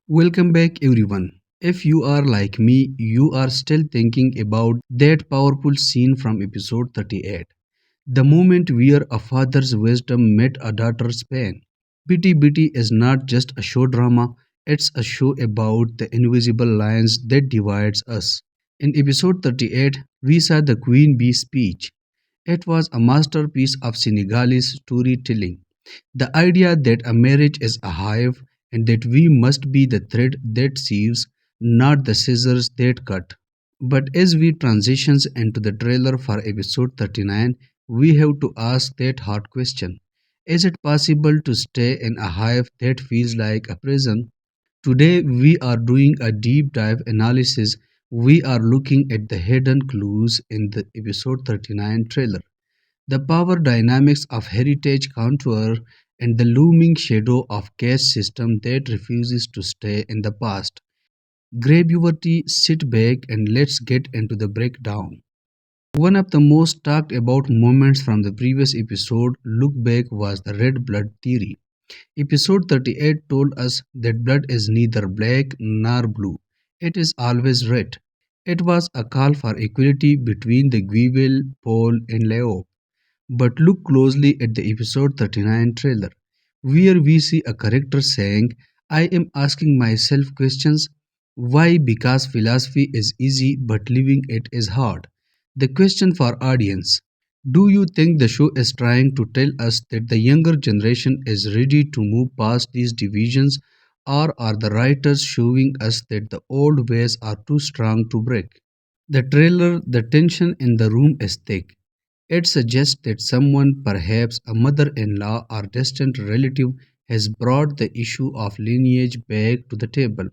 Welcome back, everyone. If you are like me, you are still thinking about that powerful scene from episode 38. The moment where a father's wisdom met a daughter's pain. Bitty Bitty is not just a show drama, it's a show about the invisible lines that divides us. In episode 38, we saw the Queen Bee speech. It was a masterpiece of Senegalese storytelling. The idea that a marriage is a hive and that we must be the thread that sieves, not the scissors that cut. But as we transitions into the trailer for episode 39, we have to ask that hard question. Is it possible to stay in a hive that feels like a prison? Today we are doing a deep dive analysis. We are looking at the hidden clues in the episode 39 trailer, the power dynamics of heritage contour, and the looming shadow of caste system that refuses to stay in the past. Grab your tea, sit back, and let's get into the breakdown. One of the most talked about moments from the previous episode, Look Back, was the red blood theory. Episode 38 told us that blood is neither black nor blue, it is always red. It was a call for equality between the Guivel, Paul, and Leo. But look closely at the episode 39 trailer, where we see a character saying, I am asking myself questions. Why? Because philosophy is easy, but living it is hard. The question for audience: do you think the show is trying to tell us that the younger generation is ready to move past these divisions, or are the writers showing us that the old ways are too strong to break? The trailer, the tension in the room is thick. It suggests that someone, perhaps a mother in law or distant relative, has brought the issue of lineage back to the table.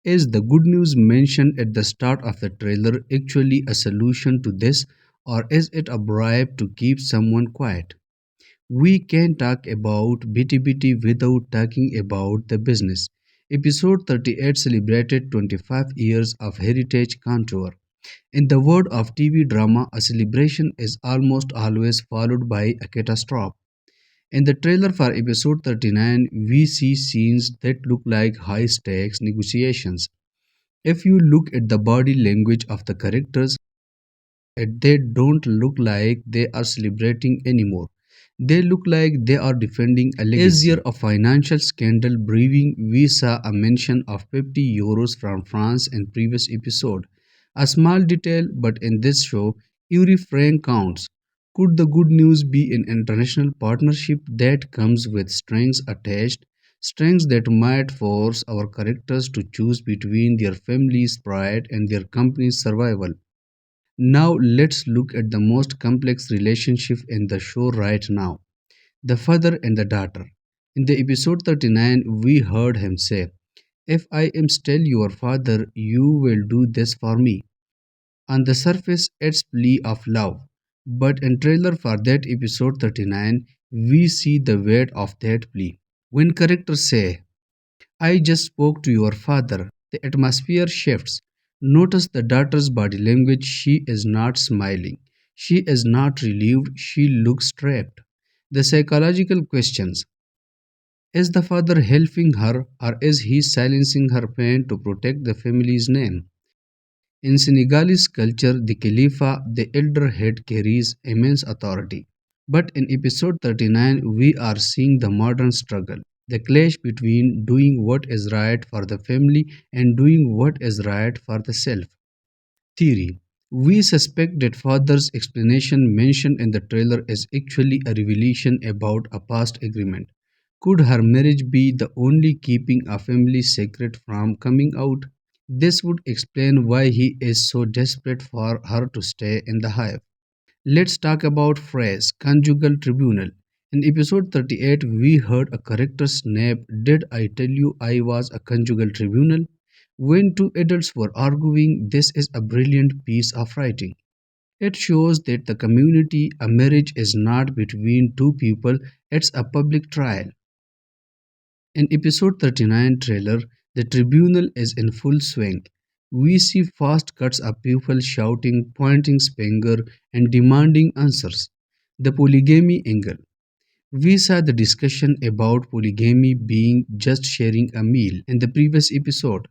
Is the good news mentioned at the start of the trailer actually a solution to this, or is it a bribe to keep someone quiet? We can talk about BT without talking about the business. Episode 38 celebrated 25 years of heritage contour. In the world of TV drama, a celebration is almost always followed by a catastrophe. In the trailer for episode 39, we see scenes that look like high stakes negotiations. If you look at the body language of the characters, they don't look like they are celebrating anymore. They look like they are defending a legacy. Is there a financial scandal brewing? We saw a mention of €50 from France in previous episode. A small detail, but in this show, every franc counts. Could the good news be an international partnership that comes with strings attached? Strings that might force our characters to choose between their family's pride and their company's survival. Now let's look at the most complex relationship in the show right now, the father and the daughter. In the episode 39, we heard him say, if I am still your father, you will do this for me. On the surface, it's plea of love. But in trailer for that episode 39, we see the weight of that plea. When characters say, I just spoke to your father. The atmosphere shifts. Notice the daughter's body language. She is not smiling. She is not relieved. She looks trapped. The psychological questions: is the father helping her, or is he silencing her pain to protect the family's name? In Senegalese culture, the Khalifa, the elder head, carries immense authority. But in episode 39, we are seeing the modern struggle, the clash between doing what is right for the family and doing what is right for the self. Theory: we suspect that father's explanation mentioned in the trailer is actually a revelation about a past agreement. Could her marriage be the only keeping a family secret from coming out? This would explain why he is so desperate for her to stay in the hive. Let's talk about phrase conjugal tribunal. In episode 38, we heard a character snap, did I tell you I was a conjugal tribunal? When two adults were arguing, this is a brilliant piece of writing. It shows that the community, a marriage is not between two people, it's a public trial. In episode 39 trailer, the tribunal is in full swing. We see fast cuts of people shouting, pointing finger, and demanding answers. The polygamy angle. We saw the discussion about polygamy being just sharing a meal in the previous episode,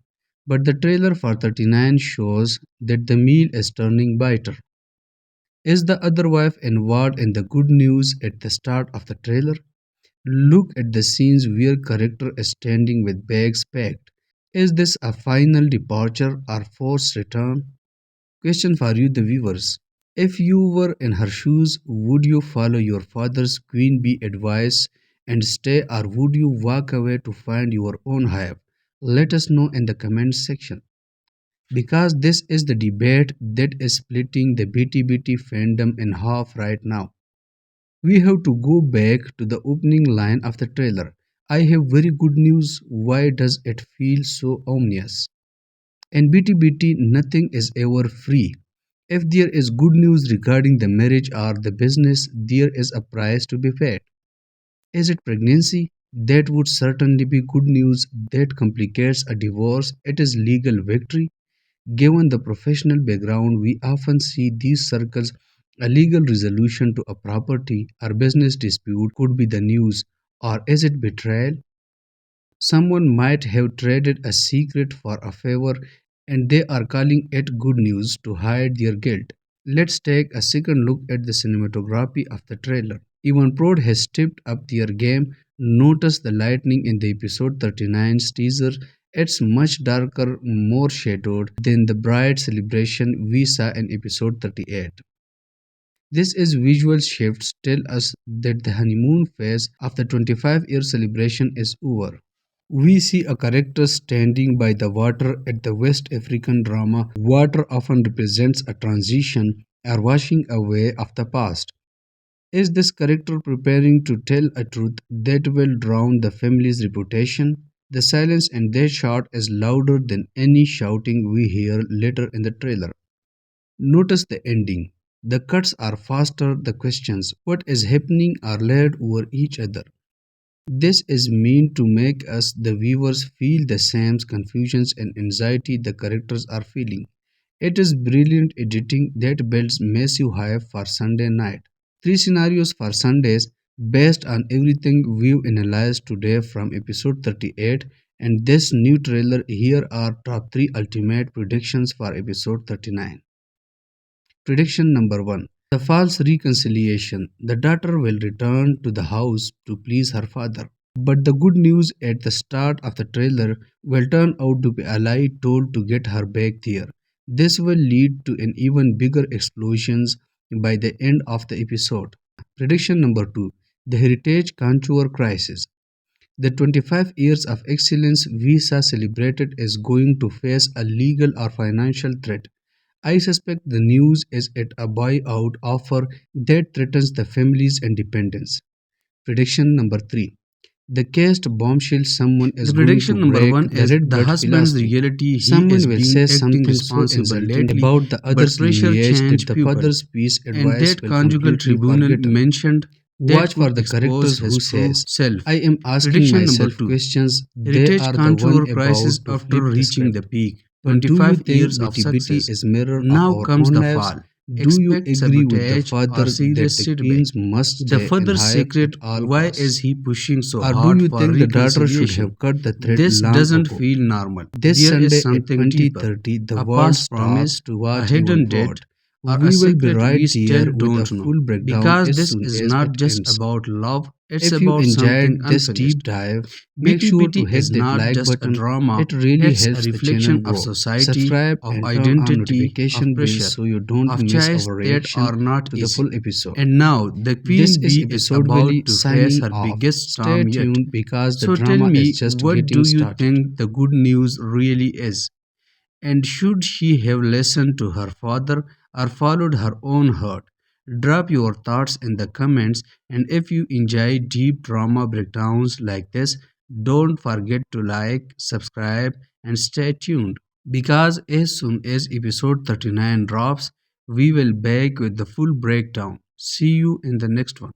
but the trailer for 39 shows that the meal is turning bitter. Is the other wife involved in the good news at the start of the trailer? Look at the scenes where character is standing with bags packed. Is this a final departure or forced return? Question for you, the viewers. If you were in her shoes, would you follow your father's queen bee advice and stay, or would you walk away to find your own hive? Let us know in the comments section. Because this is the debate that is splitting the BT fandom in half right now. We have to go back to the opening line of the trailer. I have very good news. Why does it feel so ominous? In BT, nothing is ever free. If there is good news regarding the marriage or the business, there is a price to be paid. Is it pregnancy? That would certainly be good news. That complicates a divorce. It is legal victory. Given the professional background, we often see these circles. A legal resolution to a property or business dispute could be the news. Or is it betrayal? Someone might have traded a secret for a favor and they are calling it good news to hide their guilt. Let's take a second look at the cinematography of the trailer. EvenProd has stepped up their game. Notice the lightning in the episode 39's teaser. It's much darker, more shadowed than the bright celebration we saw in episode 38. This is visual shifts tell us that the honeymoon phase of the 25-year celebration is over. We see a character standing by the water at the West African drama. Water often represents a transition, a washing away of the past. Is this character preparing to tell a truth that will drown the family's reputation? The silence in that shot is louder than any shouting we hear later in the trailer. Notice the ending. The cuts are faster, the questions, what is happening, are layered over each other. This is meant to make us, the viewers, feel the same confusions and anxiety the characters are feeling. It is brilliant editing that builds massive hype for Sunday night. Three scenarios for Sundays based on everything we've analyzed today from episode 38 and this new trailer. Here are top 3 ultimate predictions for episode 39. Prediction number 1. The false reconciliation. The daughter will return to the house to please her father. But the good news at the start of the trailer will turn out to be a lie told to get her back there. This will lead to an even bigger explosions by the end of the episode. Prediction number 2. The heritage contour crisis. The 25 years of excellence Visa celebrated is going to face a legal or financial threat. I suspect the news is at a buyout offer that threatens the family's independence. Prediction number 3. The cast bombshell. Someone is The going prediction to number break one the is red the blood husband's philosophy. reality. He Someone is will being say acting something so responsible insulting lately, about the but other's pressure lineage that changed the people. father's piece And advice that will conjugal completely tribunal forget her. mentioned that Watch for could the expose characters who his true says, self. I am asking Prediction number myself 2. questions. They Heritage are the one contour about crisis to after flip the reaching the script. peak. But do you 25 think years of BT success. is mirror of Now our comes own the lives? fall. Do you Expect agree with the sabotage or father that serious the setback. queens must The stay in father hive at secret, all why is costs? he pushing so Or do hard you for think the daughter should reconciliation? have cut the thread This long doesn't ago? feel normal. This There is Sunday at something deeper. 20:30, the A world past stops promise, to a watch hidden EvenProd. debt, or a We will be secret right we there still with a don't know. full breakdown Because as this soon is as not it just ends. about love, it's If you about something enjoyed this deep unfinished. dive, make BT sure to BT hit is that not like just a button. drama, It really it's a helps the channel reflection of grow. society, Subscribe of and turn on identity, of notification bells pressure, so you don't of miss choice our that reaction are not to the easy. full episode. And now the This queen is bee is episode about Willy to face signing her off. biggest Stay storm yet. tuned because the So tell drama is me, just what getting do you started. think the good news really is? And should she have listened to her father or followed her own heart? Drop your thoughts in the comments, and if you enjoy deep drama breakdowns like this, don't forget to like, subscribe, and stay tuned. Because as soon as episode 39 drops, we will back with the full breakdown. See you in the next one.